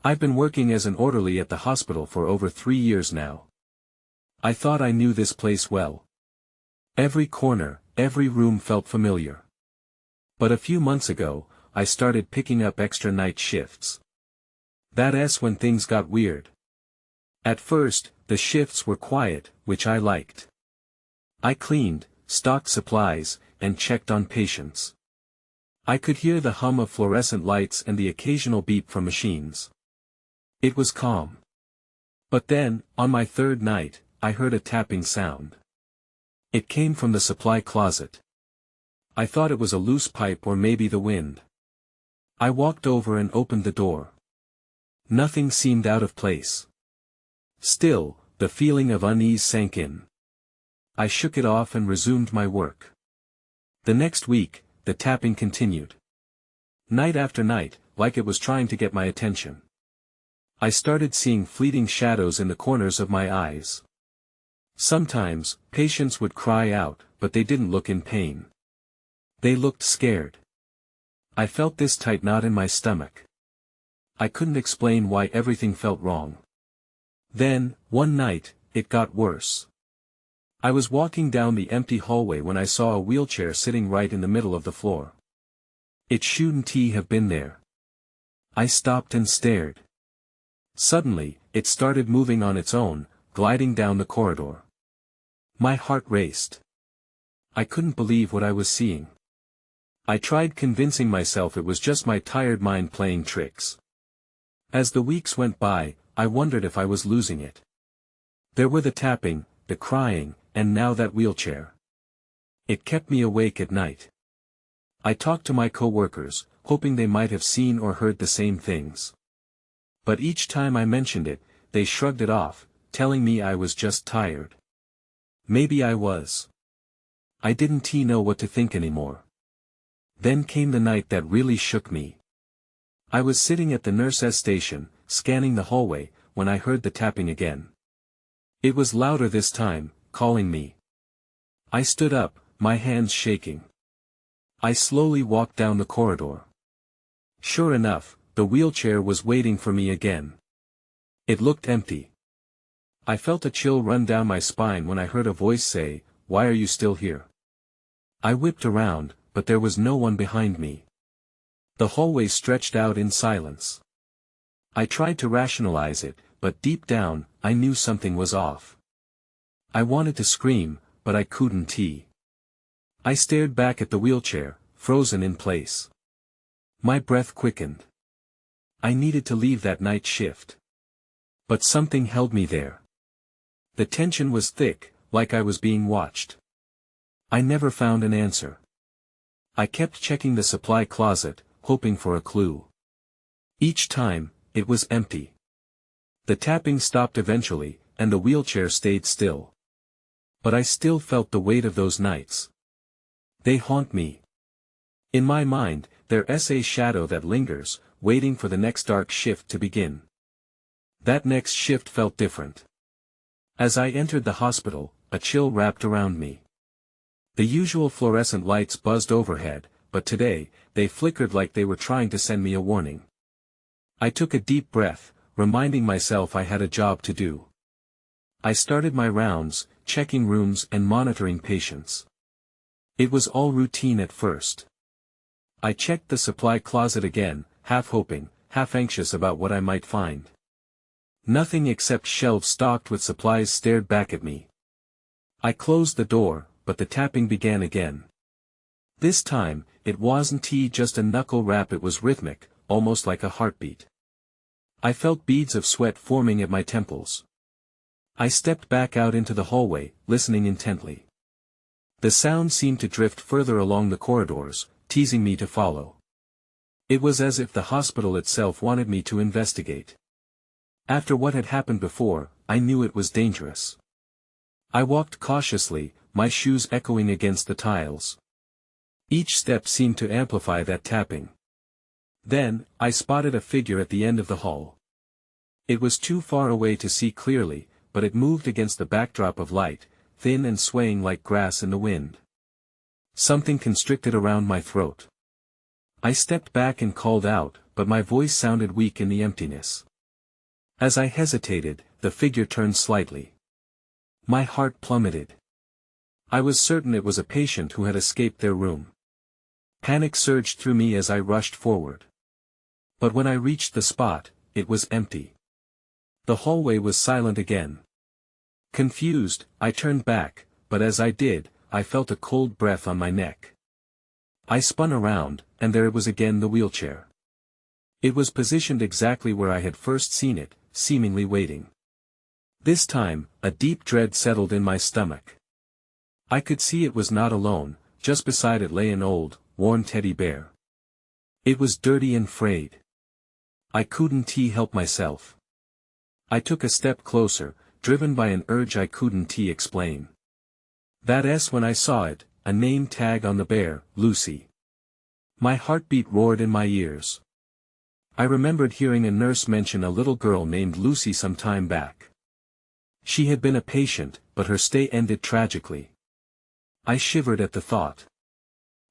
I've been working as an orderly at the hospital for over 3 years now. I thought I knew this place well. Every corner, every room felt familiar. But a few months ago, I started picking up extra night shifts. That's when things got weird. At first, the shifts were quiet, which I liked. I cleaned, stocked supplies, and checked on patients. I could hear the hum of fluorescent lights and the occasional beep from machines. It was calm. But then, on my third night, I heard a tapping sound. It came from the supply closet. I thought it was a loose pipe or maybe the wind. I walked over and opened the door. Nothing seemed out of place. Still, the feeling of unease sank in. I shook it off and resumed my work. The next week, the tapping continued. Night after night, like it was trying to get my attention. I started seeing fleeting shadows in the corners of my eyes. Sometimes, patients would cry out, but they didn't look in pain. They looked scared. I felt this tight knot in my stomach. I couldn't explain why everything felt wrong. Then, one night, it got worse. I was walking down the empty hallway when I saw a wheelchair sitting right in the middle of the floor. It shouldn't have been there. I stopped and stared. Suddenly, it started moving on its own, gliding down the corridor. My heart raced. I couldn't believe what I was seeing. I tried convincing myself it was just my tired mind playing tricks. As the weeks went by, I wondered if I was losing it. There were the tapping, the crying, and now that wheelchair. It kept me awake at night. I talked to my coworkers, hoping they might have seen or heard the same things. But each time I mentioned it, they shrugged it off, telling me I was just tired. Maybe I was. I didn't know what to think anymore. Then came the night that really shook me. I was sitting at the nurse's station, scanning the hallway, when I heard the tapping again. It was louder this time, calling me. I stood up, my hands shaking. I slowly walked down the corridor. Sure enough, the wheelchair was waiting for me again. It looked empty. I felt a chill run down my spine when I heard a voice say, "Why are you still here?" I whipped around, but there was no one behind me. The hallway stretched out in silence. I tried to rationalize it, but deep down, I knew something was off. I wanted to scream, but I couldn't. I stared back at the wheelchair, frozen in place. My breath quickened. I needed to leave that night shift. But something held me there. The tension was thick, like I was being watched. I never found an answer. I kept checking the supply closet, hoping for a clue. Each time, it was empty. The tapping stopped eventually, and the wheelchair stayed still. But I still felt the weight of those nights. They haunt me. In my mind, there's a shadow that lingers, waiting for the next dark shift to begin. That next shift felt different. As I entered the hospital, a chill wrapped around me. The usual fluorescent lights buzzed overhead, but today, they flickered like they were trying to send me a warning. I took a deep breath, reminding myself I had a job to do. I started my rounds, checking rooms and monitoring patients. It was all routine at first. I checked the supply closet again, half hoping, half anxious about what I might find. Nothing except shelves stocked with supplies stared back at me. I closed the door, but the tapping began again. This time, it wasn't just a knuckle rap, it was rhythmic, almost like a heartbeat. I felt beads of sweat forming at my temples. I stepped back out into the hallway, listening intently. The sound seemed to drift further along the corridors, teasing me to follow. It was as if the hospital itself wanted me to investigate. After what had happened before, I knew it was dangerous. I walked cautiously, my shoes echoing against the tiles. Each step seemed to amplify that tapping. Then, I spotted a figure at the end of the hall. It was too far away to see clearly, but it moved against the backdrop of light, thin and swaying like grass in the wind. Something constricted around my throat. I stepped back and called out, but my voice sounded weak in the emptiness. As I hesitated, the figure turned slightly. My heart plummeted. I was certain it was a patient who had escaped their room. Panic surged through me as I rushed forward. But when I reached the spot, it was empty. The hallway was silent again. Confused, I turned back, but as I did, I felt a cold breath on my neck. I spun around, and there it was again, the wheelchair. It was positioned exactly where I had first seen it, seemingly waiting. This time, a deep dread settled in my stomach. I could see it was not alone, just beside it lay an old, worn teddy bear. It was dirty and frayed. I couldn't help myself. I took a step closer, driven by an urge I couldn't explain. That's when I saw it, a name tag on the bear, Lucy. My heartbeat roared in my ears. I remembered hearing a nurse mention a little girl named Lucy some time back. She had been a patient, but her stay ended tragically. I shivered at the thought.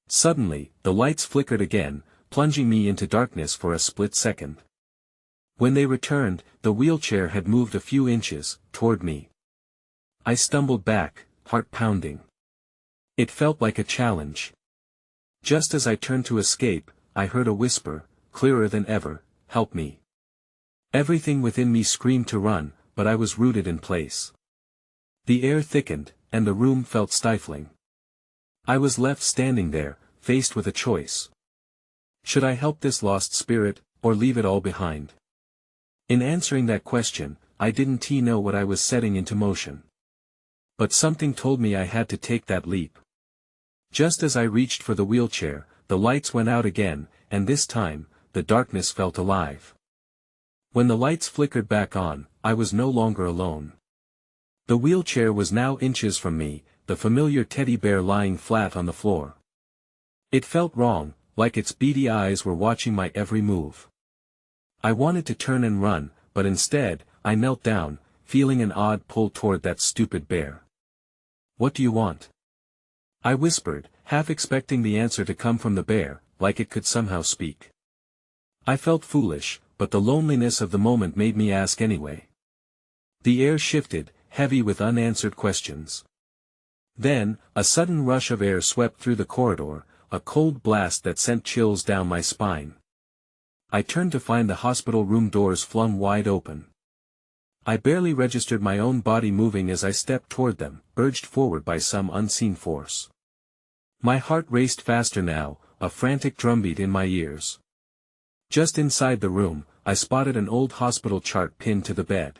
Suddenly, the lights flickered again, plunging me into darkness for a split second. When they returned, the wheelchair had moved a few inches, toward me. I stumbled back, heart pounding. It felt like a challenge. Just as I turned to escape, I heard a whisper, clearer than ever, "Help me." Everything within me screamed to run, but I was rooted in place. The air thickened, and the room felt stifling. I was left standing there, faced with a choice. Should I help this lost spirit, or leave it all behind? In answering that question, I didn't know what I was setting into motion. But something told me I had to take that leap. Just as I reached for the wheelchair, the lights went out again, and this time, the darkness felt alive. When the lights flickered back on, I was no longer alone. The wheelchair was now inches from me, the familiar teddy bear lying flat on the floor. It felt wrong, like its beady eyes were watching my every move. I wanted to turn and run, but instead, I knelt down, feeling an odd pull toward that stupid bear. "What do you want?" I whispered, half expecting the answer to come from the bear, like it could somehow speak. I felt foolish, but the loneliness of the moment made me ask anyway. The air shifted, heavy with unanswered questions. Then, a sudden rush of air swept through the corridor, a cold blast that sent chills down my spine. I turned to find the hospital room doors flung wide open. I barely registered my own body moving as I stepped toward them, urged forward by some unseen force. My heart raced faster now, a frantic drumbeat in my ears. Just inside the room, I spotted an old hospital chart pinned to the bed.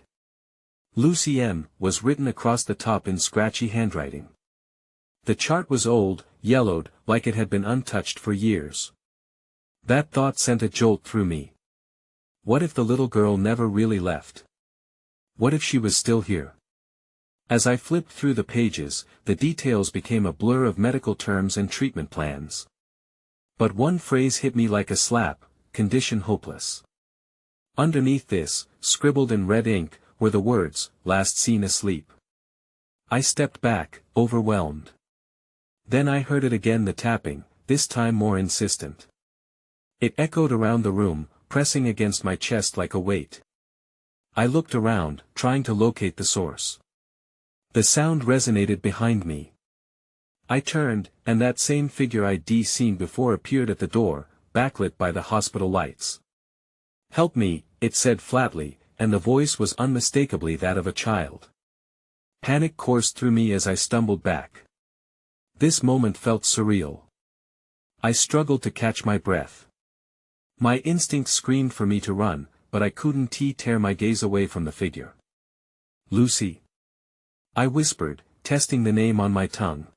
Lucy M. was written across the top in scratchy handwriting. The chart was old, yellowed, like it had been untouched for years. That thought sent a jolt through me. What if the little girl never really left? What if she was still here? As I flipped through the pages, the details became a blur of medical terms and treatment plans. But one phrase hit me like a slap: condition hopeless. Underneath this, scribbled in red ink, were the words, "last seen asleep." I stepped back, overwhelmed. Then I heard it again, the tapping, this time more insistent. It echoed around the room, pressing against my chest like a weight. I looked around, trying to locate the source. The sound resonated behind me. I turned, and that same figure I'd seen before appeared at the door, backlit by the hospital lights. "Help me," it said flatly, and the voice was unmistakably that of a child. Panic coursed through me as I stumbled back. This moment felt surreal. I struggled to catch my breath. My instincts screamed for me to run, but I couldn't tear my gaze away from the figure. "Lucy?" I whispered, testing the name on my tongue.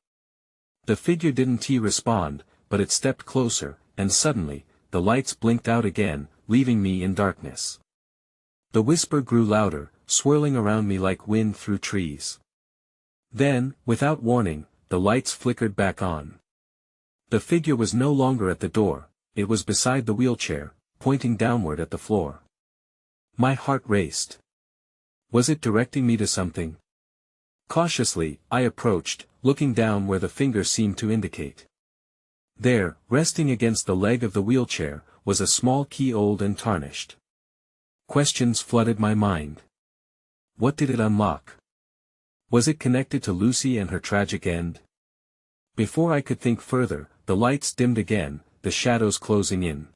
The figure didn't respond, but it stepped closer, and suddenly, the lights blinked out again, leaving me in darkness. The whisper grew louder, swirling around me like wind through trees. Then, without warning, the lights flickered back on. The figure was no longer at the door, it was beside the wheelchair, pointing downward at the floor. My heart raced. Was it directing me to something? Cautiously, I approached, looking down where the finger seemed to indicate. There, resting against the leg of the wheelchair, was a small key, old and tarnished. Questions flooded my mind. What did it unlock? Was it connected to Lucy and her tragic end? Before I could think further, the lights dimmed again, the shadows closing in.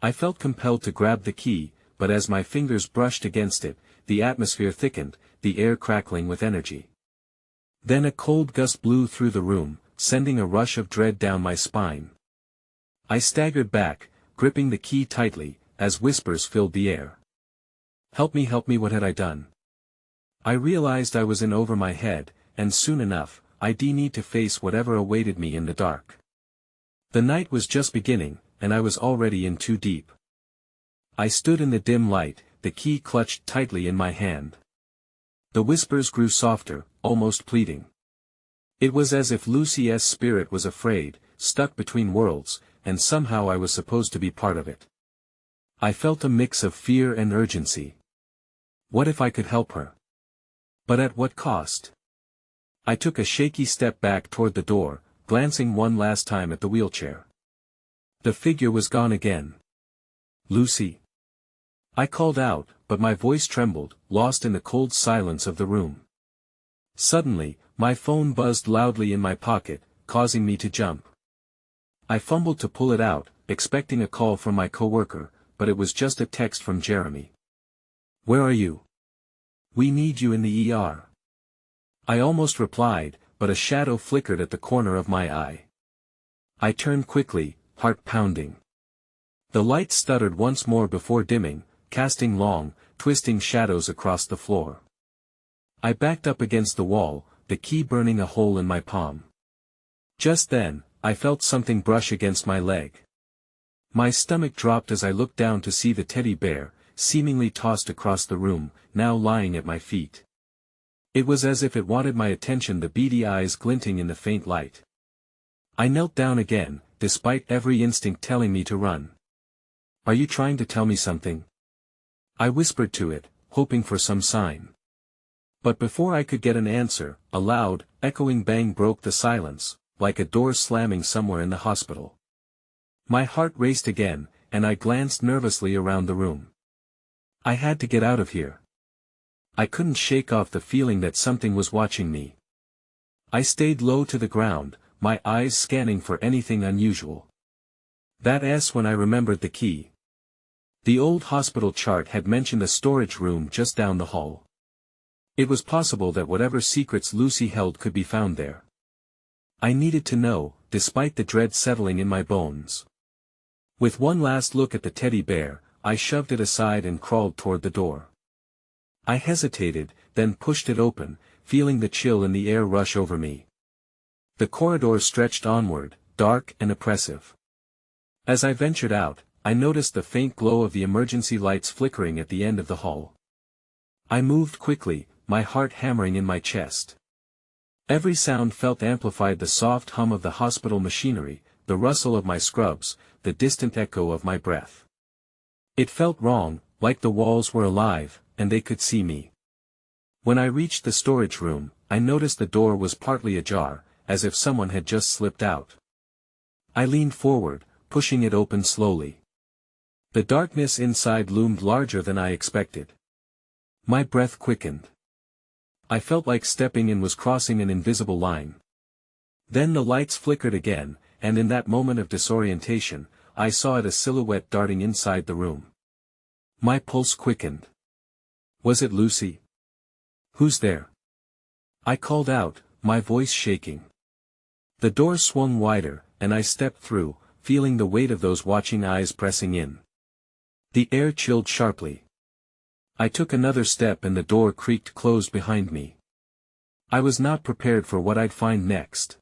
I felt compelled to grab the key, but as my fingers brushed against it, the atmosphere thickened, the air crackling with energy. Then a cold gust blew through the room, sending a rush of dread down my spine. I staggered back, gripping the key tightly, as whispers filled the air. Help me, what had I done? I realized I was in over my head, and soon enough, I'd need to face whatever awaited me in the dark. The night was just beginning, and I was already in too deep. I stood in the dim light, the key clutched tightly in my hand. The whispers grew softer, almost pleading. It was as if Lucy's spirit was afraid, stuck between worlds, and somehow I was supposed to be part of it. I felt a mix of fear and urgency. What if I could help her? But at what cost? I took a shaky step back toward the door, glancing one last time at the wheelchair. The figure was gone again. Lucy. I called out, but my voice trembled, lost in the cold silence of the room. Suddenly, my phone buzzed loudly in my pocket, causing me to jump. I fumbled to pull it out, expecting a call from my coworker, but it was just a text from Jeremy. Where are you? We need you in the ER. I almost replied, but a shadow flickered at the corner of my eye. I turned quickly, heart pounding. The light stuttered once more before dimming, casting long, twisting shadows across the floor. I backed up against the wall, the key burning a hole in my palm. Just then, I felt something brush against my leg. My stomach dropped as I looked down to see the teddy bear, seemingly tossed across the room, now lying at my feet. It was as if it wanted my attention, the beady eyes glinting in the faint light. I knelt down again, despite every instinct telling me to run. Are you trying to tell me something? I whispered to it, hoping for some sign. But before I could get an answer, a loud, echoing bang broke the silence, like a door slamming somewhere in the hospital. My heart raced again, and I glanced nervously around the room. I had to get out of here. I couldn't shake off the feeling that something was watching me. I stayed low to the ground, my eyes scanning for anything unusual. That's when I remembered the key. The old hospital chart had mentioned a storage room just down the hall. It was possible that whatever secrets Lucy held could be found there. I needed to know, despite the dread settling in my bones. With one last look at the teddy bear, I shoved it aside and crawled toward the door. I hesitated, then pushed it open, feeling the chill in the air rush over me. The corridor stretched onward, dark and oppressive. As I ventured out, I noticed the faint glow of the emergency lights flickering at the end of the hall. I moved quickly, my heart hammering in my chest. Every sound felt amplified, the soft hum of the hospital machinery, the rustle of my scrubs, the distant echo of my breath. It felt wrong, like the walls were alive, and they could see me. When I reached the storage room, I noticed the door was partly ajar, as if someone had just slipped out. I leaned forward, pushing it open slowly. The darkness inside loomed larger than I expected. My breath quickened. I felt like stepping in was crossing an invisible line. Then the lights flickered again, and in that moment of disorientation, I saw it, a silhouette darting inside the room. My pulse quickened. Was it Lucy? Who's there? I called out, my voice shaking. The door swung wider, and I stepped through, feeling the weight of those watching eyes pressing in. The air chilled sharply. I took another step and the door creaked closed behind me. I was not prepared for what I'd find next.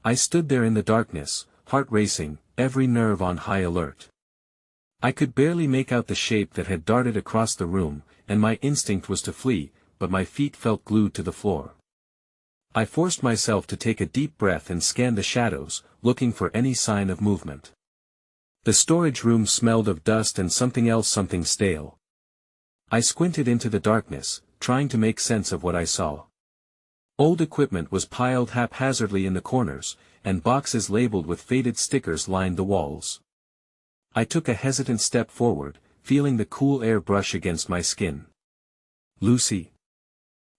I stood there in the darkness, heart racing, every nerve on high alert. I could barely make out the shape that had darted across the room, and my instinct was to flee, but my feet felt glued to the floor. I forced myself to take a deep breath and scan the shadows, looking for any sign of movement. The storage room smelled of dust and something else, something stale. I squinted into the darkness, trying to make sense of what I saw. Old equipment was piled haphazardly in the corners, and boxes labeled with faded stickers lined the walls. I took a hesitant step forward, feeling the cool air brush against my skin. "Lucy."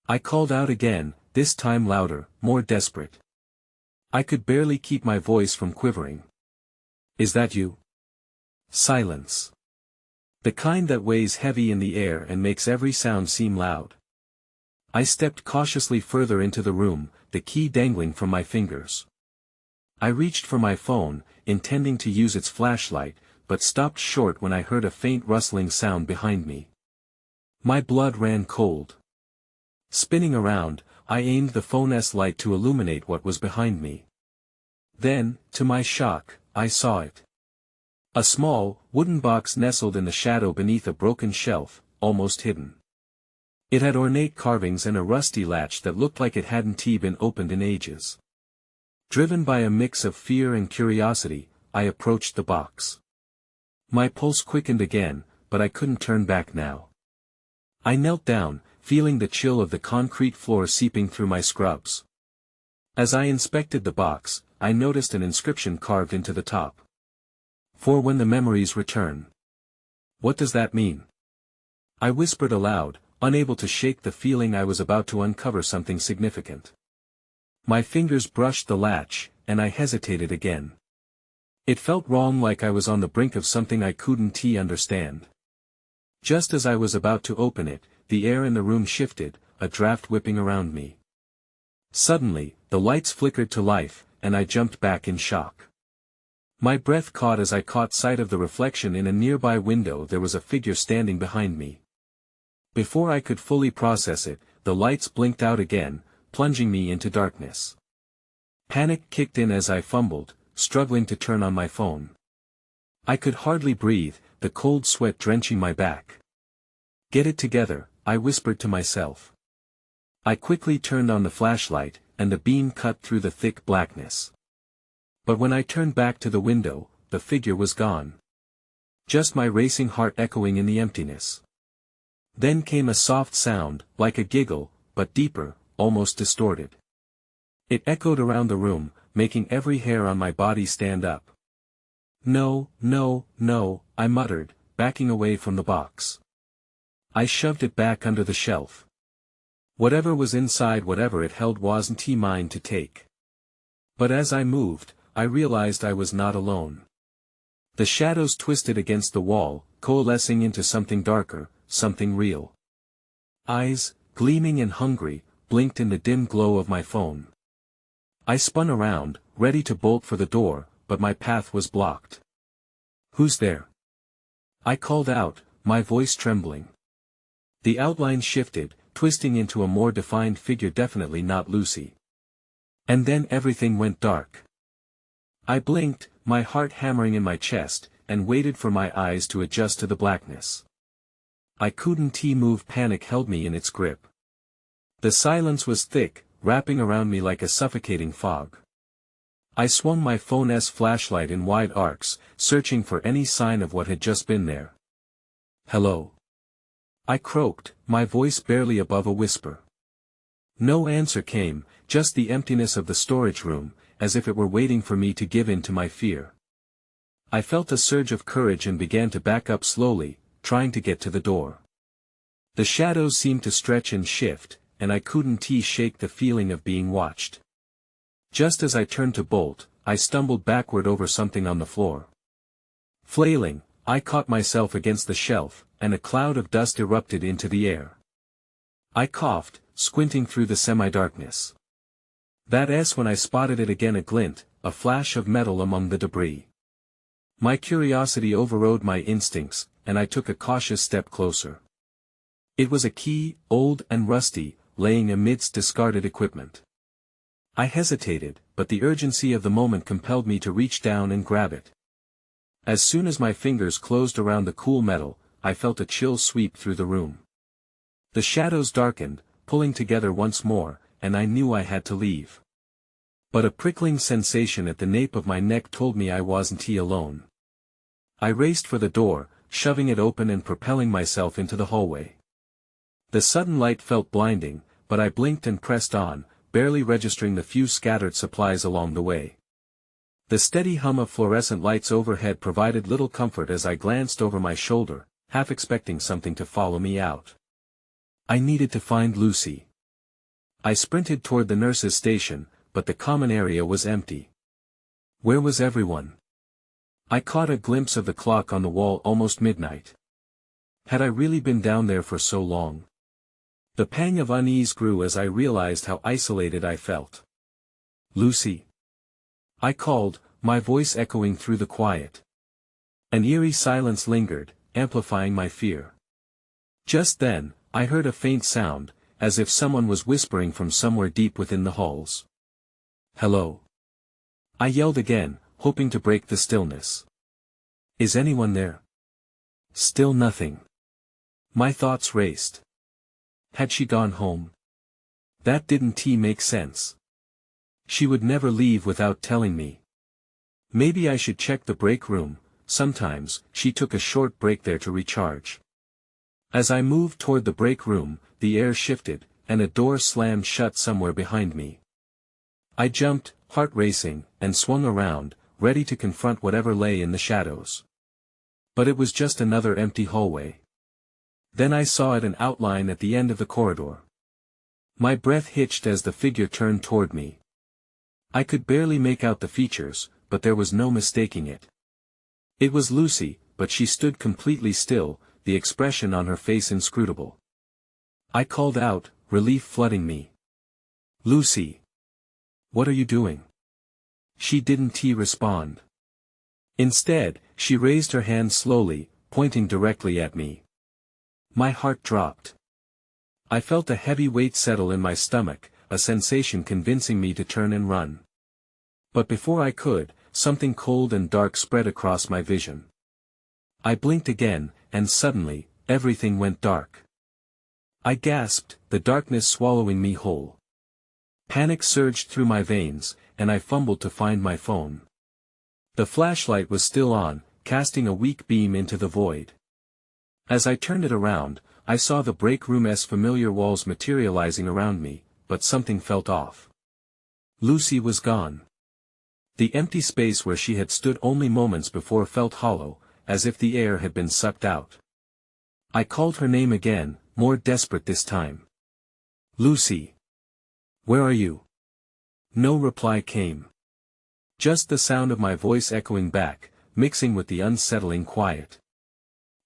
I called out again, this time louder, more desperate. I could barely keep my voice from quivering. "Is that you?" Silence. The kind that weighs heavy in the air and makes every sound seem loud. I stepped cautiously further into the room, the key dangling from my fingers. I reached for my phone, intending to use its flashlight, but stopped short when I heard a faint rustling sound behind me. My blood ran cold. Spinning around, I aimed the phone's light to illuminate what was behind me. Then, to my shock, I saw it. A small, wooden box nestled in the shadow beneath a broken shelf, almost hidden. It had ornate carvings and a rusty latch that looked like it hadn't been opened in ages. Driven by a mix of fear and curiosity, I approached the box. My pulse quickened again, but I couldn't turn back now. I knelt down, feeling the chill of the concrete floor seeping through my scrubs. As I inspected the box, I noticed an inscription carved into the top. "For when the memories return." What does that mean? I whispered aloud, unable to shake the feeling I was about to uncover something significant. My fingers brushed the latch, and I hesitated again. It felt wrong, like I was on the brink of something I couldn't understand. Just as I was about to open it, the air in the room shifted, a draft whipping around me. Suddenly, the lights flickered to life, and I jumped back in shock. My breath caught as I caught sight of the reflection in a nearby window. There was a figure standing behind me. Before I could fully process it, the lights blinked out again, plunging me into darkness. Panic kicked in as I fumbled, struggling to turn on my phone. I could hardly breathe, the cold sweat drenching my back. "Get it together," I whispered to myself. I quickly turned on the flashlight, and the beam cut through the thick blackness. But when I turned back to the window, the figure was gone. Just my racing heart echoing in the emptiness. Then came a soft sound, like a giggle, but deeper, almost distorted. It echoed around the room, making every hair on my body stand up. "No, no, no," I muttered, backing away from the box. I shoved it back under the shelf. Whatever was inside, whatever it held, wasn't mine to take. But as I moved, I realized I was not alone. The shadows twisted against the wall, coalescing into something darker, something real. Eyes, gleaming and hungry, blinked in the dim glow of my phone. I spun around, ready to bolt for the door, but my path was blocked. "Who's there?" I called out, my voice trembling. The outline shifted, twisting into a more defined figure, definitely not Lucy. And then everything went dark. I blinked, my heart hammering in my chest, and waited for my eyes to adjust to the blackness. I couldn't move. Panic held me in its grip. The silence was thick, wrapping around me like a suffocating fog. I swung my phone's flashlight in wide arcs, searching for any sign of what had just been there. "Hello?" I croaked, my voice barely above a whisper. No answer came, just the emptiness of the storage room, as if it were waiting for me to give in to my fear. I felt a surge of courage and began to back up slowly, trying to get to the door. The shadows seemed to stretch and shift, and I couldn't shake the feeling of being watched. Just as I turned to bolt, I stumbled backward over something on the floor. Flailing, I caught myself against the shelf, and a cloud of dust erupted into the air. I coughed, squinting through the semi-darkness. That's when I spotted it again, a glint, a flash of metal among the debris. My curiosity overrode my instincts, and I took a cautious step closer. It was a key, old and rusty, laying amidst discarded equipment. I hesitated, but the urgency of the moment compelled me to reach down and grab it. As soon as my fingers closed around the cool metal, I felt a chill sweep through the room. The shadows darkened, pulling together once more, and I knew I had to leave. But a prickling sensation at the nape of my neck told me I wasn't alone. I raced for the door, shoving it open and propelling myself into the hallway. The sudden light felt blinding, but I blinked and pressed on, barely registering the few scattered supplies along the way. The steady hum of fluorescent lights overhead provided little comfort as I glanced over my shoulder, half expecting something to follow me out. I needed to find Lucy. I sprinted toward the nurse's station, but the common area was empty. Where was everyone? I caught a glimpse of the clock on the wall, almost midnight. Had I really been down there for so long? The pang of unease grew as I realized how isolated I felt. Lucy? I called, my voice echoing through the quiet. An eerie silence lingered, amplifying my fear. Just then, I heard a faint sound, as if someone was whispering from somewhere deep within the halls. Hello? I yelled again, hoping to break the stillness. Is anyone there? Still nothing. My thoughts raced. Had she gone home? That didn't make sense. She would never leave without telling me. Maybe I should check the break room. Sometimes, she took a short break there to recharge. As I moved toward the break room, the air shifted, and a door slammed shut somewhere behind me. I jumped, heart racing, and swung around, ready to confront whatever lay in the shadows. But it was just another empty hallway. Then I saw it, an outline at the end of the corridor. My breath hitched as the figure turned toward me. I could barely make out the features, but there was no mistaking it. It was Lucy, but she stood completely still, the expression on her face inscrutable. I called out, relief flooding me. Lucy! What are you doing? She didn't respond. Instead, she raised her hand slowly, pointing directly at me. My heart dropped. I felt a heavy weight settle in my stomach, a sensation convincing me to turn and run. But before I could, something cold and dark spread across my vision. I blinked again, and suddenly, everything went dark. I gasped, the darkness swallowing me whole. Panic surged through my veins, and I fumbled to find my phone. The flashlight was still on, casting a weak beam into the void. As I turned it around, I saw the break room's familiar walls materializing around me, but something felt off. Lucy was gone. The empty space where she had stood only moments before felt hollow, as if the air had been sucked out. I called her name again, more desperate this time. Lucy! Where are you? No reply came. Just the sound of my voice echoing back, mixing with the unsettling quiet.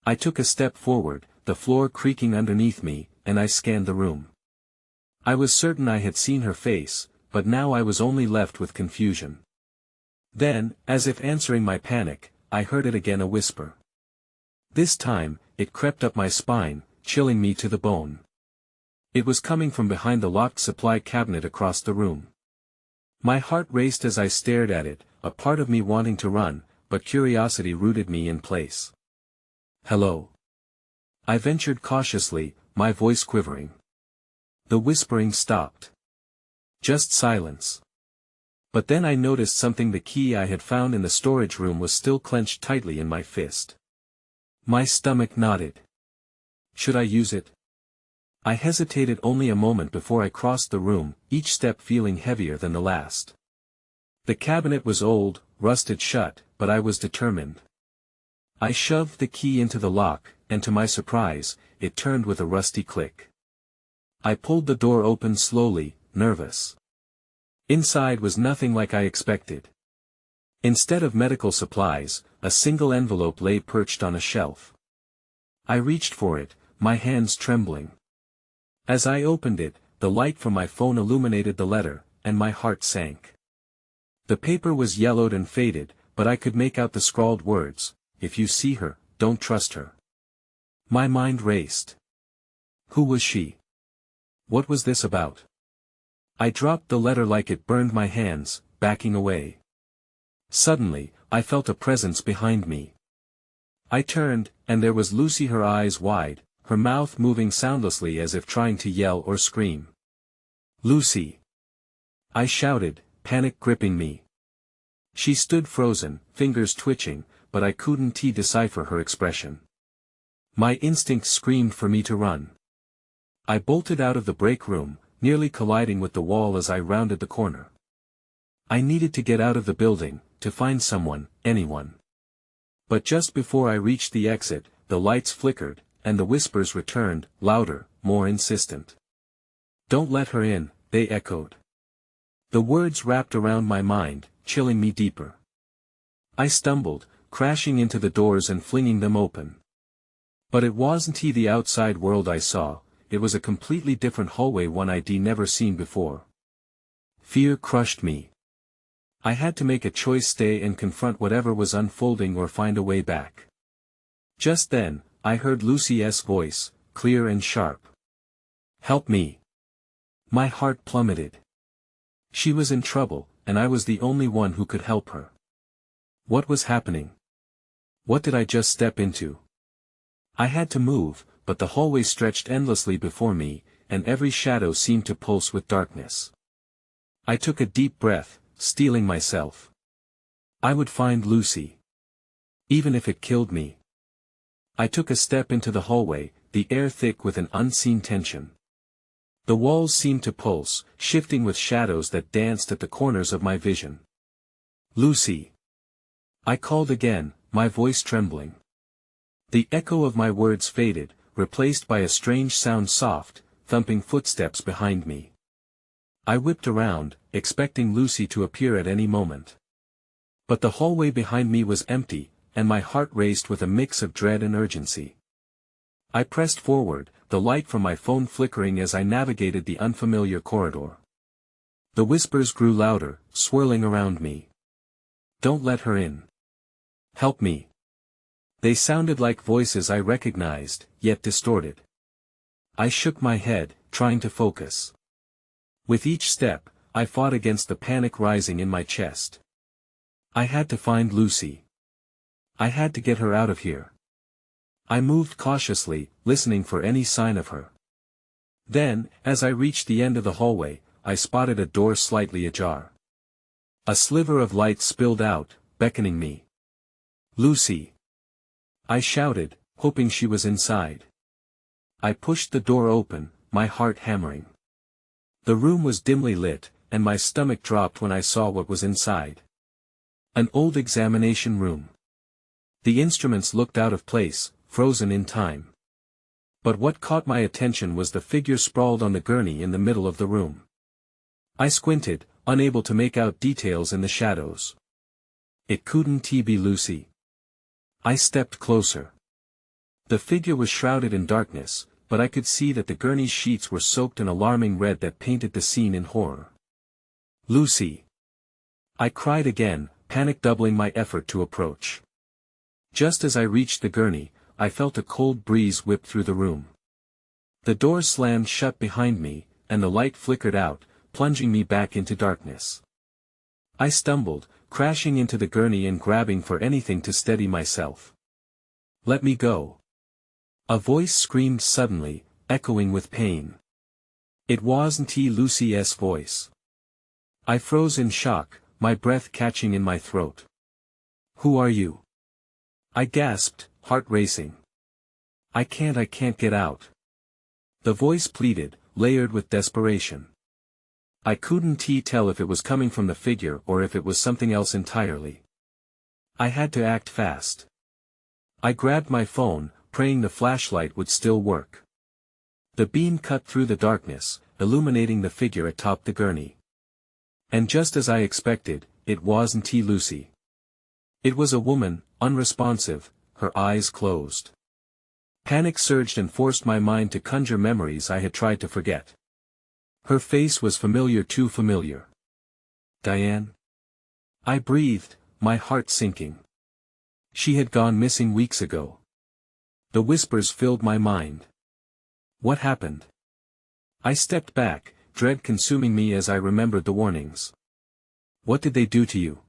I took a step forward, the floor creaking underneath me, and I scanned the room. I was certain I had seen her face, but now I was only left with confusion. Then, as if answering my panic, I heard it again, a whisper. This time, it crept up my spine, chilling me to the bone. It was coming from behind the locked supply cabinet across the room. My heart raced as I stared at it, a part of me wanting to run, but curiosity rooted me in place. Hello? I ventured cautiously, my voice quivering. The whispering stopped. Just silence. But then I noticed something. The key I had found in the storage room was still clenched tightly in my fist. My stomach knotted. Should I use it? I hesitated only a moment before I crossed the room, each step feeling heavier than the last. The cabinet was old, rusted shut, but I was determined. I shoved the key into the lock, and to my surprise, it turned with a rusty click. I pulled the door open slowly, nervous. Inside was nothing like I expected. Instead of medical supplies, a single envelope lay perched on a shelf. I reached for it, my hands trembling. As I opened it, the light from my phone illuminated the letter, and my heart sank. The paper was yellowed and faded, but I could make out the scrawled words, "If you see her, don't trust her." My mind raced. Who was she? What was this about? I dropped the letter like it burned my hands, backing away. Suddenly, I felt a presence behind me. I turned, and there was Lucy, her eyes wide, her mouth moving soundlessly as if trying to yell or scream. Lucy! I shouted, panic gripping me. She stood frozen, fingers twitching, but I couldn't decipher her expression. My instinct screamed for me to run. I bolted out of the break room, nearly colliding with the wall as I rounded the corner. I needed to get out of the building, to find someone, anyone. But just before I reached the exit, the lights flickered, and the whispers returned, louder, more insistent. "Don't let her in," they echoed. The words wrapped around my mind, chilling me deeper. I stumbled, crashing into the doors and flinging them open. But it wasn't the outside world I saw, it was a completely different hallway, one I'd never seen before. Fear crushed me. I had to make a choice: stay and confront whatever was unfolding, or find a way back. Just then, I heard Lucy's voice, clear and sharp. "Help me." My heart plummeted. She was in trouble, and I was the only one who could help her. What was happening? What did I just step into? I had to move, but the hallway stretched endlessly before me, and every shadow seemed to pulse with darkness. I took a deep breath, steeling myself. I would find Lucy. Even if it killed me. I took a step into the hallway, the air thick with an unseen tension. The walls seemed to pulse, shifting with shadows that danced at the corners of my vision. "Lucy!" I called again, my voice trembling. The echo of my words faded, replaced by a strange sound: soft, thumping footsteps behind me. I whipped around, expecting Lucy to appear at any moment. But the hallway behind me was empty, and my heart raced with a mix of dread and urgency. I pressed forward, the light from my phone flickering as I navigated the unfamiliar corridor. The whispers grew louder, swirling around me. "Don't let her in. Help me." They sounded like voices I recognized, yet distorted. I shook my head, trying to focus. With each step, I fought against the panic rising in my chest. I had to find Lucy. I had to get her out of here. I moved cautiously, listening for any sign of her. Then, as I reached the end of the hallway, I spotted a door slightly ajar. A sliver of light spilled out, beckoning me. "Lucy!" I shouted, hoping she was inside. I pushed the door open, my heart hammering. The room was dimly lit, and my stomach dropped when I saw what was inside. An old examination room. The instruments looked out of place, frozen in time. But what caught my attention was the figure sprawled on the gurney in the middle of the room. I squinted, unable to make out details in the shadows. It couldn't be Lucy. I stepped closer. The figure was shrouded in darkness, but I could see that the gurney's sheets were soaked in alarming red that painted the scene in horror. "Lucy!" I cried again, panic doubling my effort to approach. Just as I reached the gurney, I felt a cold breeze whip through the room. The door slammed shut behind me, and the light flickered out, plunging me back into darkness. I stumbled, crashing into the gurney and grabbing for anything to steady myself. "Let me go!" A voice screamed suddenly, echoing with pain. It wasn't Lucy's voice. I froze in shock, my breath catching in my throat. "Who are you?" I gasped, heart racing. I can't get out." The voice pleaded, layered with desperation. I couldn't tell if it was coming from the figure or if it was something else entirely. I had to act fast. I grabbed my phone, praying the flashlight would still work. The beam cut through the darkness, illuminating the figure atop the gurney. And just as I expected, it wasn't Lucy. It was a woman, unresponsive, her eyes closed. Panic surged and forced my mind to conjure memories I had tried to forget. Her face was familiar, too familiar. "Diane?" I breathed, my heart sinking. She had gone missing weeks ago. The whispers filled my mind. What happened? I stepped back, dread consuming me as I remembered the warnings. "What did they do to you?"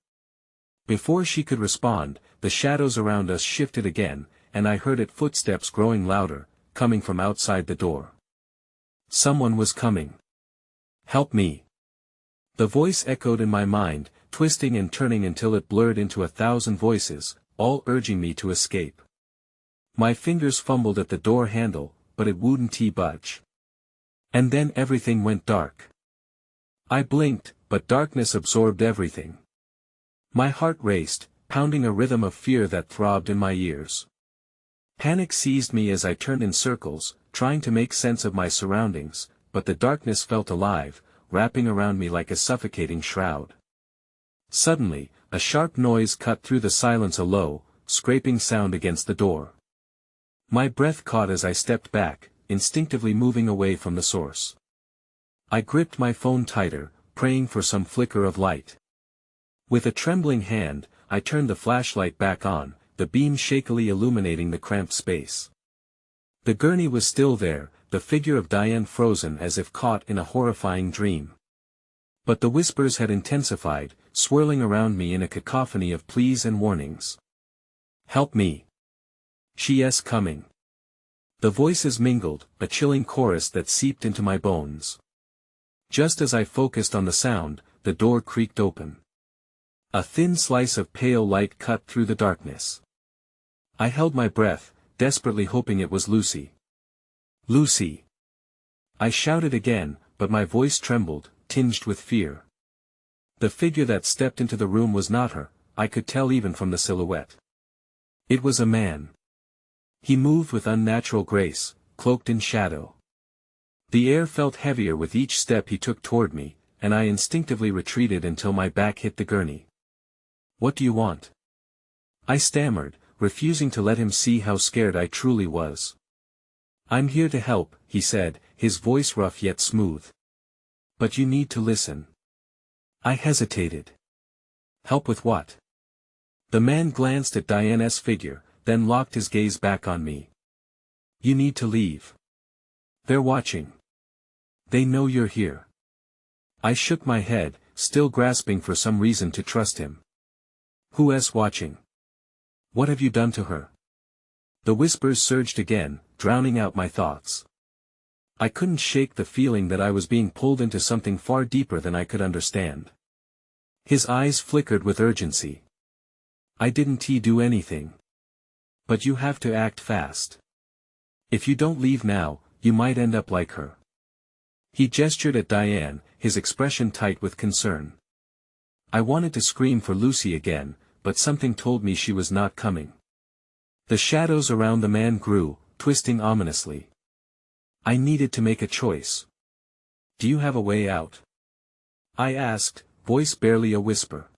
Before she could respond, the shadows around us shifted again, and I heard footsteps growing louder, coming from outside the door. Someone was coming. "Help me!" The voice echoed in my mind, twisting and turning until it blurred into 1,000 voices, all urging me to escape. My fingers fumbled at the door handle, but it wouldn't budge. And then everything went dark. I blinked, but darkness absorbed everything. My heart raced, pounding a rhythm of fear that throbbed in my ears. Panic seized me as I turned in circles, trying to make sense of my surroundings, but the darkness felt alive, wrapping around me like a suffocating shroud. Suddenly, a sharp noise cut through the silence, a low, scraping sound against the door. My breath caught as I stepped back, instinctively moving away from the source. I gripped my phone tighter, praying for some flicker of light. With a trembling hand, I turned the flashlight back on, the beam shakily illuminating the cramped space. The gurney was still there, the figure of Diane frozen as if caught in a horrifying dream. But the whispers had intensified, swirling around me in a cacophony of pleas and warnings. "Help me. She's coming." The voices mingled, a chilling chorus that seeped into my bones. Just as I focused on the sound, the door creaked open. A thin slice of pale light cut through the darkness. I held my breath, desperately hoping it was Lucy. "Lucy!" I shouted again, but my voice trembled, tinged with fear. The figure that stepped into the room was not her, I could tell even from the silhouette. It was a man. He moved with unnatural grace, cloaked in shadow. The air felt heavier with each step he took toward me, and I instinctively retreated until my back hit the gurney. "What do you want?" I stammered, refusing to let him see how scared I truly was. "I'm here to help," he said, his voice rough yet smooth. "But you need to listen." I hesitated. "Help with what?" The man glanced at Diana's figure, then locked his gaze back on me. "You need to leave. They're watching. They know you're here." I shook my head, still grasping for some reason to trust him. "Who is watching? What have you done to her?" The whispers surged again, drowning out my thoughts. I couldn't shake the feeling that I was being pulled into something far deeper than I could understand. His eyes flickered with urgency. "I didn't do anything. But you have to act fast. If you don't leave now, you might end up like her." He gestured at Diane, his expression tight with concern. I wanted to scream for Lucy again, but something told me she was not coming. The shadows around the man grew, twisting ominously. I needed to make a choice. "Do you have a way out?" I asked, voice barely a whisper.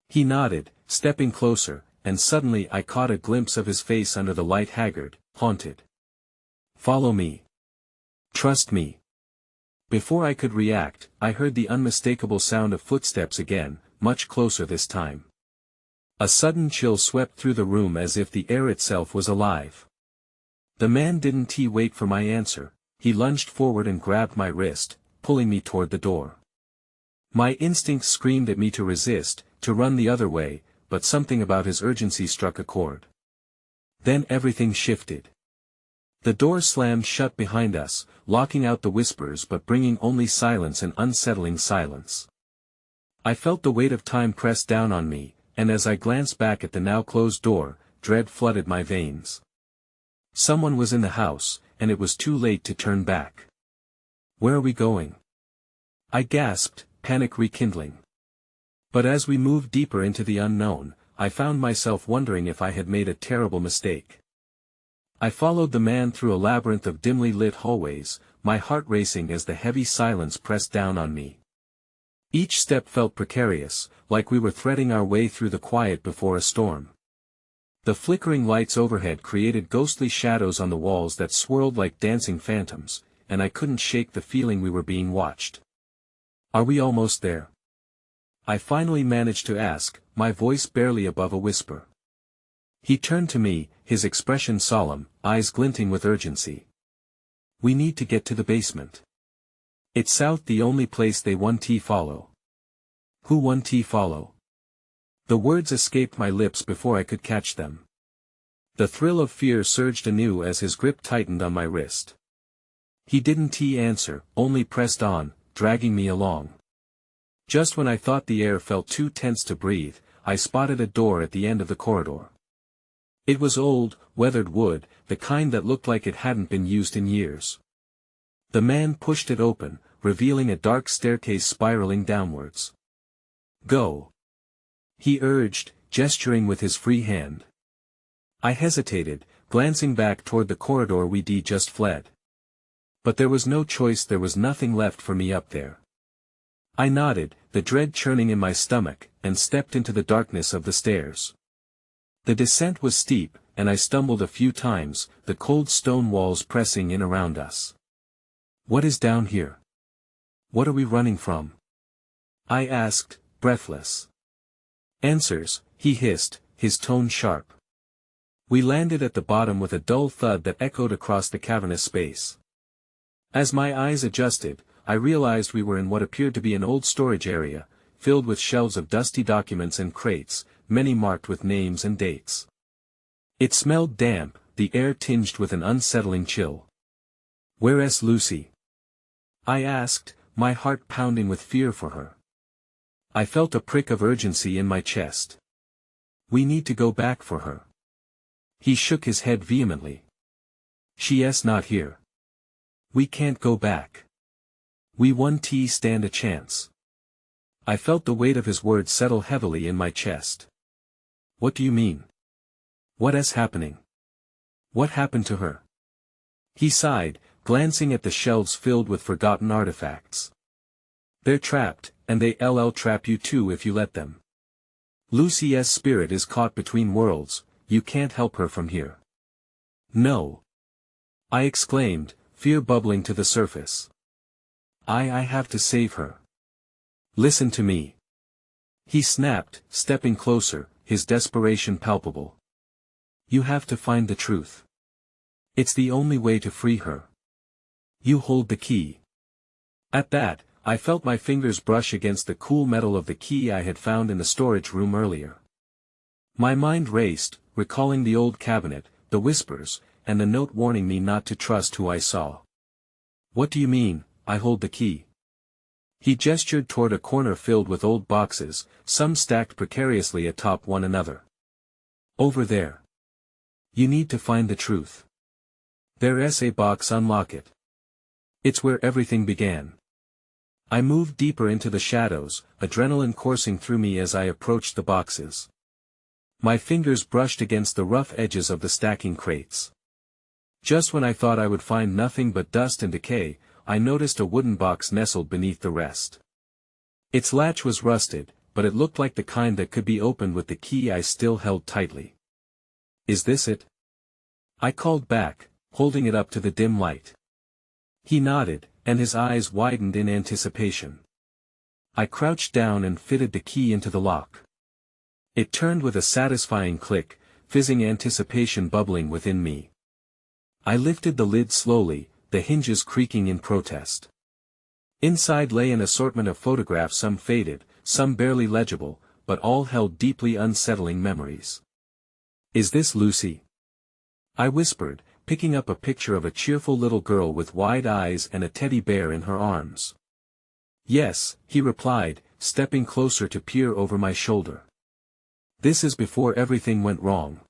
He nodded, stepping closer, and suddenly I caught a glimpse of his face under the light, haggard, haunted. "Follow me. Trust me." Before I could react, I heard the unmistakable sound of footsteps again, much closer this time. A sudden chill swept through the room as if the air itself was alive. The man didn't wait for my answer, he lunged forward and grabbed my wrist, pulling me toward the door. My instincts screamed at me to resist, to run the other way, but something about his urgency struck a chord. Then everything shifted. The door slammed shut behind us, locking out the whispers but bringing only silence and unsettling silence. I felt the weight of time press down on me, and as I glanced back at the now closed door, dread flooded my veins. Someone was in the house, and it was too late to turn back. "Where are we going?" I gasped, panic rekindling. But as we moved deeper into the unknown, I found myself wondering if I had made a terrible mistake. I followed the man through a labyrinth of dimly lit hallways, my heart racing as the heavy silence pressed down on me. Each step felt precarious, like we were threading our way through the quiet before a storm. The flickering lights overhead created ghostly shadows on the walls that swirled like dancing phantoms, and I couldn't shake the feeling we were being watched. "Are we almost there?" I finally managed to ask, my voice barely above a whisper. He turned to me, his expression solemn, eyes glinting with urgency. "We need to get to the basement. It's south, the only place they follow." "Who follow?" The words escaped my lips before I could catch them. The thrill of fear surged anew as his grip tightened on my wrist. He didn't answer, only pressed on, dragging me along. Just when I thought the air felt too tense to breathe, I spotted a door at the end of the corridor. It was old, weathered wood, the kind that looked like it hadn't been used in years. The man pushed it open, revealing a dark staircase spiraling downwards. "Go," he urged, gesturing with his free hand. I hesitated, glancing back toward the corridor we just fled. But there was no choice, there was nothing left for me up there. I nodded, the dread churning in my stomach, and stepped into the darkness of the stairs. The descent was steep, and I stumbled a few times, the cold stone walls pressing in around us. What is down here? What are we running from? I asked, breathless. Answers, he hissed, his tone sharp. We landed at the bottom with a dull thud that echoed across the cavernous space. As my eyes adjusted, I realized we were in what appeared to be an old storage area, filled with shelves of dusty documents and crates, many marked with names and dates. It smelled damp, the air tinged with an unsettling chill. "Where's Lucy?" I asked, my heart pounding with fear for her. I felt a prick of urgency in my chest. "We need to go back for her." He shook his head vehemently. "She's not here. We can't go back. We won't stand a chance." I felt the weight of his words settle heavily in my chest. "What do you mean? What is happening? What happened to her?" He sighed, glancing at the shelves filled with forgotten artifacts. "They're trapped, and they'll trap you too if you let them. Lucy's spirit is caught between worlds, you can't help her from here." "No!" I exclaimed, fear bubbling to the surface. I have to save her. Listen to me." He snapped, stepping closer, his desperation palpable. "You have to find the truth. It's the only way to free her. You hold the key." At that, I felt my fingers brush against the cool metal of the key I had found in the storage room earlier. My mind raced, recalling the old cabinet, the whispers, and the note warning me not to trust who I saw. "What do you mean, I hold the key?" He gestured toward a corner filled with old boxes, some stacked precariously atop one another. "Over there. You need to find the truth. There's a box, unlock it. It's where everything began." I moved deeper into the shadows, adrenaline coursing through me as I approached the boxes. My fingers brushed against the rough edges of the stacking crates. Just when I thought I would find nothing but dust and decay, I noticed a wooden box nestled beneath the rest. Its latch was rusted, but it looked like the kind that could be opened with the key I still held tightly. "Is this it?" I called back, holding it up to the dim light. He nodded, and his eyes widened in anticipation. I crouched down and fitted the key into the lock. It turned with a satisfying click, fizzing anticipation bubbling within me. I lifted the lid slowly, the hinges creaking in protest. Inside lay an assortment of photographs, some faded, some barely legible, but all held deeply unsettling memories. "Is this Lucy?" I whispered, picking up a picture of a cheerful little girl with wide eyes and a teddy bear in her arms. "Yes," he replied, stepping closer to peer over my shoulder. "This is before everything went wrong.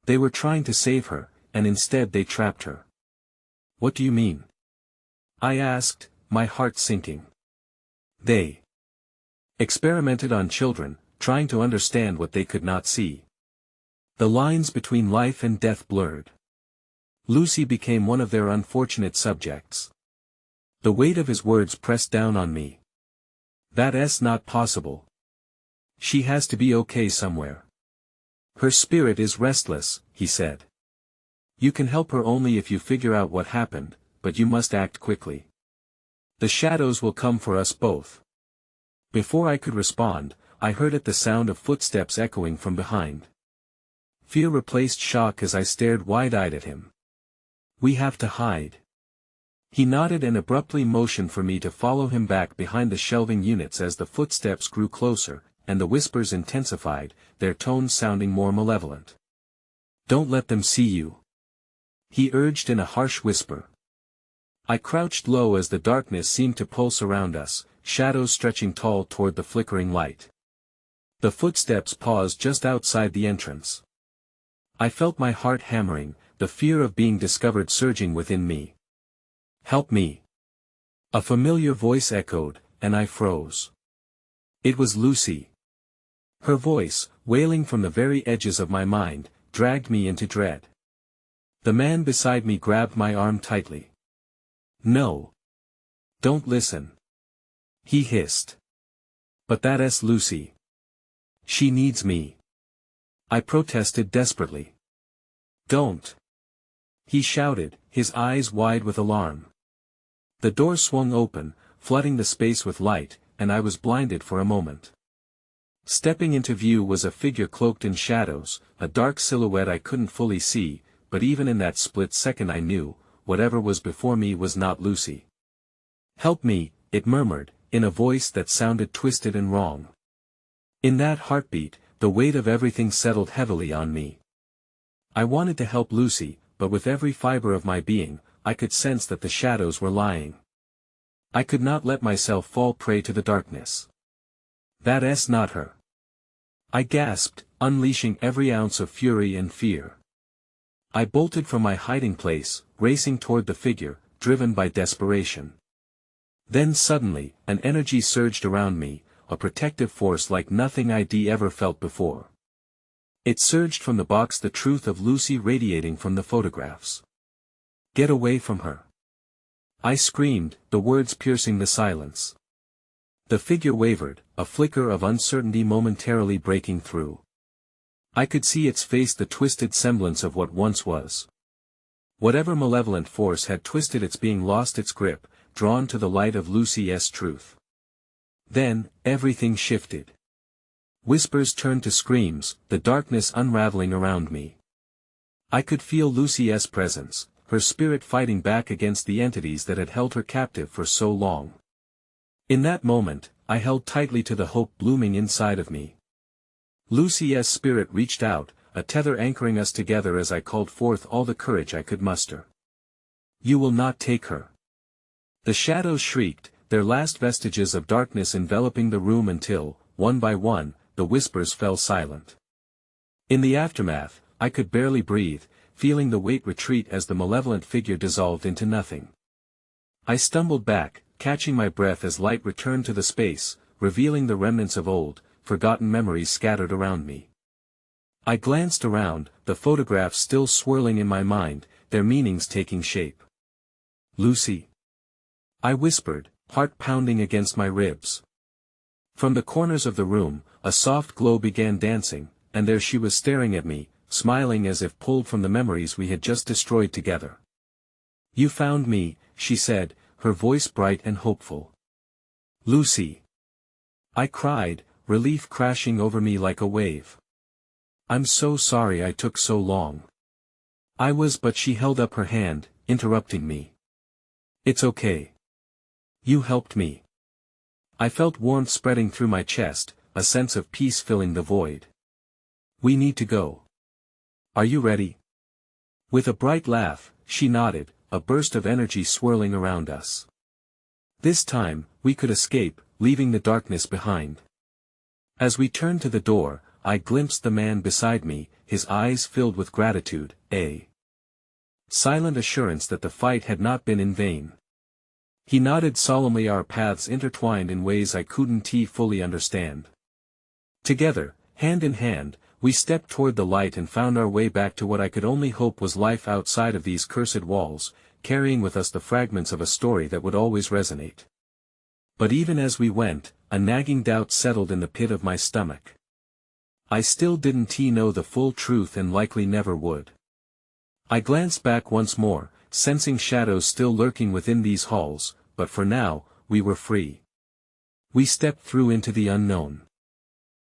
They were trying to save her, and instead they trapped her." "What do you mean?" I asked, my heart sinking. "They experimented on children, trying to understand what they could not see. The lines between life and death blurred. Lucy became one of their unfortunate subjects." The weight of his words pressed down on me. "That's not possible. She has to be okay somewhere. Her spirit is restless," he said. "You can help her only if you figure out what happened, but you must act quickly. The shadows will come for us both." Before I could respond, I heard the sound of footsteps echoing from behind. Fear replaced shock as I stared wide-eyed at him. "We have to hide." He nodded and abruptly motioned for me to follow him back behind the shelving units as the footsteps grew closer, and the whispers intensified, their tones sounding more malevolent. "Don't let them see you," he urged in a harsh whisper. I crouched low as the darkness seemed to pulse around us, shadows stretching tall toward the flickering light. The footsteps paused just outside the entrance. I felt my heart hammering, the fear of being discovered surging within me. "Help me!" A familiar voice echoed, and I froze. It was Lucy. Her voice, wailing from the very edges of my mind, dragged me into dread. The man beside me grabbed my arm tightly. "No. Don't listen," he hissed. "But that's Lucy. She needs me," I protested desperately. "Don't," he shouted, his eyes wide with alarm. The door swung open, flooding the space with light, and I was blinded for a moment. Stepping into view was a figure cloaked in shadows, a dark silhouette I couldn't fully see, but even in that split second I knew, whatever was before me was not Lucy. "Help me," it murmured, in a voice that sounded twisted and wrong. In that heartbeat, the weight of everything settled heavily on me. I wanted to help Lucy, but with every fiber of my being, I could sense that the shadows were lying. I could not let myself fall prey to the darkness. "That's not her," I gasped, unleashing every ounce of fury and fear. I bolted from my hiding place, racing toward the figure, driven by desperation. Then suddenly, an energy surged around me, a protective force like nothing I'd ever felt before. It surged from the box, the truth of Lucy radiating from the photographs. "Get away from her!" I screamed, the words piercing the silence. The figure wavered, a flicker of uncertainty momentarily breaking through. I could see its face, the twisted semblance of what once was. Whatever malevolent force had twisted its being lost its grip, drawn to the light of Lucy's truth. Then, everything shifted. Whispers turned to screams, the darkness unraveling around me. I could feel Lucy's presence, her spirit fighting back against the entities that had held her captive for so long. In that moment, I held tightly to the hope blooming inside of me. Lucy's spirit reached out, a tether anchoring us together as I called forth all the courage I could muster. "You will not take her." The shadows shrieked, their last vestiges of darkness enveloping the room until, one by one, the whispers fell silent. In the aftermath, I could barely breathe, feeling the weight retreat as the malevolent figure dissolved into nothing. I stumbled back, catching my breath as light returned to the space, revealing the remnants of old, forgotten memories scattered around me. I glanced around, the photographs still swirling in my mind, their meanings taking shape. "Lucy," I whispered, heart pounding against my ribs. From the corners of the room, a soft glow began dancing, and there she was staring at me, smiling as if pulled from the memories we had just destroyed together. "You found me," she said, her voice bright and hopeful. "Lucy," I cried, relief crashing over me like a wave. "I'm so sorry I took so long." But she held up her hand, interrupting me. "It's okay. You helped me." I felt warmth spreading through my chest, a sense of peace filling the void. "We need to go. Are you ready?" With a bright laugh, she nodded, a burst of energy swirling around us. This time, we could escape, leaving the darkness behind. As we turned to the door, I glimpsed the man beside me, his eyes filled with gratitude, a silent assurance that the fight had not been in vain. He nodded solemnly, our paths intertwined in ways I couldn't fully understand. Together, hand in hand, we stepped toward the light and found our way back to what I could only hope was life outside of these cursed walls, carrying with us the fragments of a story that would always resonate. But even as we went, a nagging doubt settled in the pit of my stomach. I still didn't know the full truth and likely never would. I glanced back once more, sensing shadows still lurking within these halls, but for now, we were free. We stepped through into the unknown.